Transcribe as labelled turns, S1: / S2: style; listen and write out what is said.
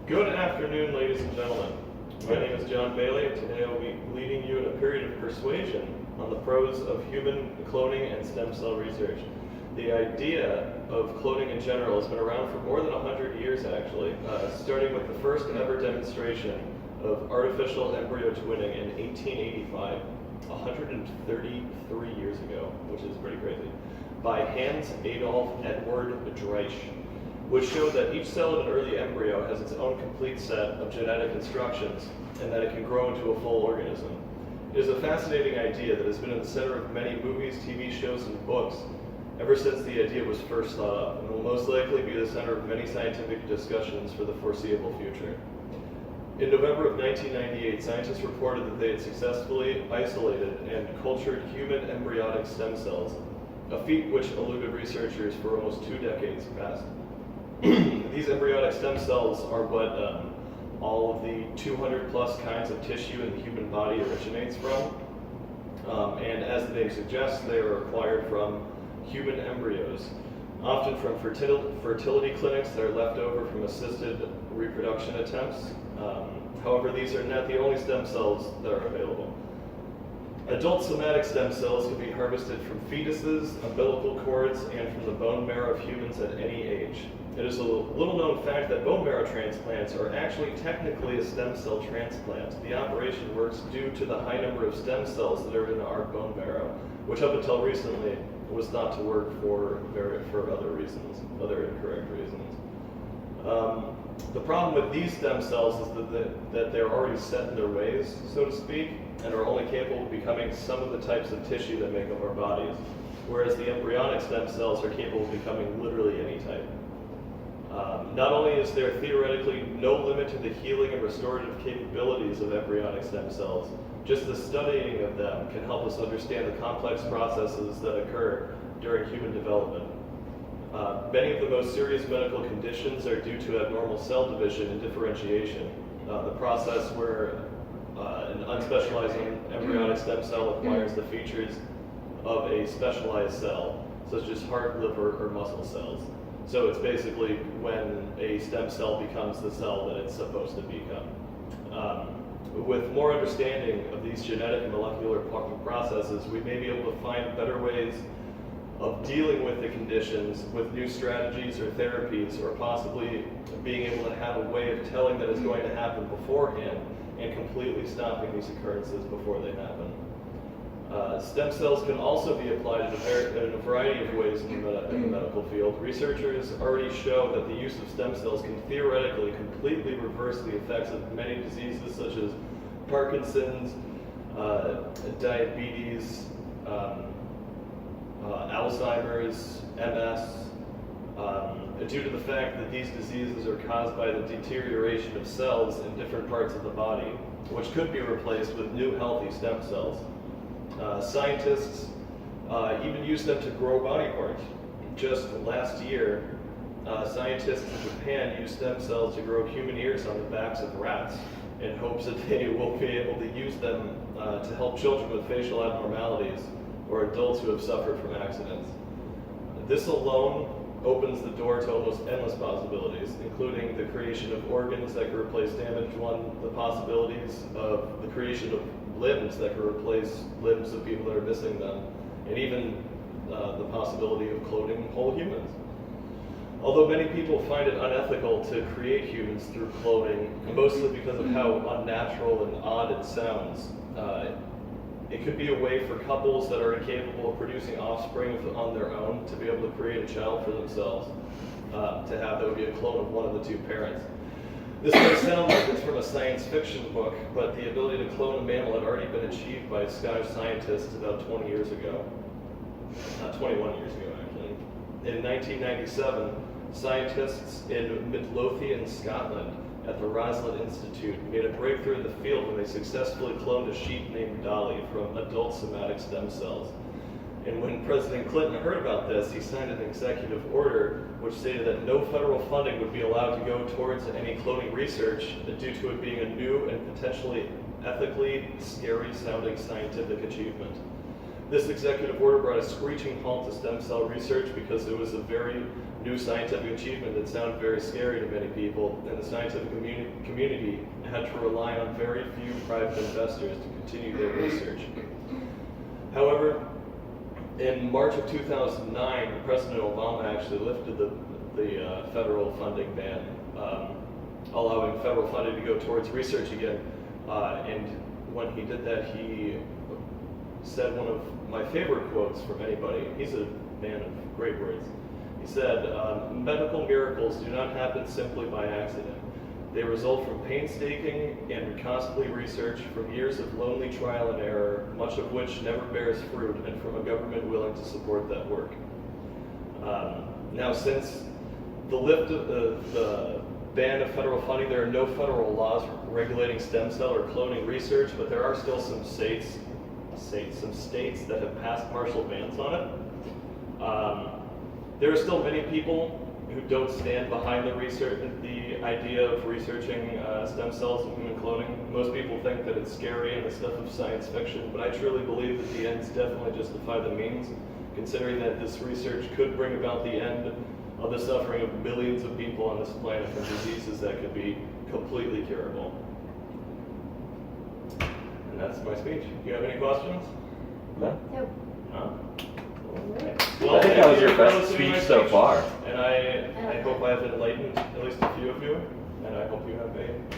S1: Good afternoon, ladies and gentlemen. My name is John Bailey, and today I will be leading you in a period of persuasion on the pros of human cloning and stem cell research. The idea of cloning in general has been around for more than 100 years, actually, starting with the first ever demonstration of artificial embryo twinning in 1885, 133 years ago, which is pretty crazy, by Hans Adolf Edward Dreich, which showed that each cell in an early embryo has its own complete set of genetic instructions and that it can grow into a full organism. It is a fascinating idea that has been in the center of many movies, TV shows, and books ever since the idea was first thought up, and will most likely be the center of many scientific discussions for the foreseeable future. In November of 1998, scientists reported that they had successfully isolated and cultured human embryonic stem cells, a feat which eluded researchers for almost 2 decades past. These embryonic stem cells are what all of the 200 plus kinds of tissue in the human body originates from. And as the name suggests, they are acquired from human embryos, often from fertility clinics that are left over from assisted reproduction attempts. However, these are not the only stem cells that are available. Adult somatic stem cells can be harvested from fetuses, umbilical cords, and from the bone marrow of humans at any age. It is a little known fact that bone marrow transplants are actually technically a stem cell transplant. The operation works due to the high number of stem cells that are in our bone marrow, which up until recently was thought to work for other reasons, other incorrect reasons. The problem with these stem cells is that they're already set in their ways, so to speak, and are only capable of becoming some of the types of tissue that make up our bodies, whereas the embryonic stem cells are capable of becoming literally any type. Not only is there theoretically no limit to the healing and restorative capabilities of embryonic stem cells, just the studying of them can help us understand the complex processes that occur during human development. Many of the most serious medical conditions are due to abnormal cell division and differentiation, the process where an unspecialized embryonic stem cell acquires the features of a specialized cell, such as heart, liver, or muscle cells. So it's basically when a stem cell becomes the cell that it's supposed to become. With more understanding of these genetic and molecular processes, we may be able to find better ways of dealing with the conditions with new strategies or therapies, or possibly being able to have a way of telling that it's going to happen beforehand and completely stopping these occurrences before they happen. Stem cells can also be applied in a variety of ways in the medical field. Researchers already show that the use of stem cells can theoretically completely reverse the effects of many diseases such as Parkinson's, diabetes, Alzheimer's, MS, due to the fact that these diseases are caused by the deterioration of cells in different parts of the body, which could be replaced with new healthy stem cells. Scientists even use them to grow body parts. Just last year, scientists in Japan used stem cells to grow human ears on the backs of rats in hopes that they will be able to use them to help children with facial abnormalities or adults who have suffered from accidents. This alone opens the door to almost endless possibilities, including the creation of organs that can replace damaged ones, the possibilities of the creation of limbs that can replace limbs of people that are missing them, and even the possibility of cloning whole humans. Although many people find it unethical to create humans through cloning, mostly because of how unnatural and odd it sounds, it could be a way for couples that are incapable of producing offspring on their own to be able to create a child for themselves, to have that would be a clone of one of the two parents. This may sound like it's from a science fiction book, but the ability to clone a mammal had already been achieved by Scottish scientists about 21 years ago, actually. In 1997, scientists in Midlothian, Scotland, at the Roslin Institute made a breakthrough in the field when they successfully cloned a sheep named Dolly from adult somatic stem cells. And when President Clinton heard about this, he signed an executive order which stated that no federal funding would be allowed to go towards any cloning research due to it being a new and potentially ethically scary-sounding scientific achievement. This executive order brought a screeching halt to stem cell research because it was a very new scientific achievement that sounded very scary to many people, and the scientific community had to rely on very few private investors to continue their research. However, in March of 2009, President Obama actually lifted the federal funding ban, allowing federal funding to go towards research again. And when he did that, he said one of my favorite quotes from anybody. He's a man of great words. He said, medical miracles do not happen simply by accident. They result from painstaking and costly research, from years of lonely trial and error, much of which never bears fruit, and from a government willing to support that work. Now, since the lift of the ban of federal funding, there are no federal laws regulating stem cell or cloning research, but there are still some states that have passed partial bans on it. There are still many people who don't stand behind the idea of researching stem cells and human cloning. Most people think that it's scary and the stuff of science fiction, but I truly believe that the ends definitely justify the means, considering that this research could bring about the end of the suffering of billions of people on this planet from diseases that could be completely curable. And that's my speech. Do you have any questions?
S2: No?
S3: Nope.
S1: No?
S2: Well, I think that was your best speech so far.
S1: And I hope I have enlightened at least a few of you, and I hope you have a great day.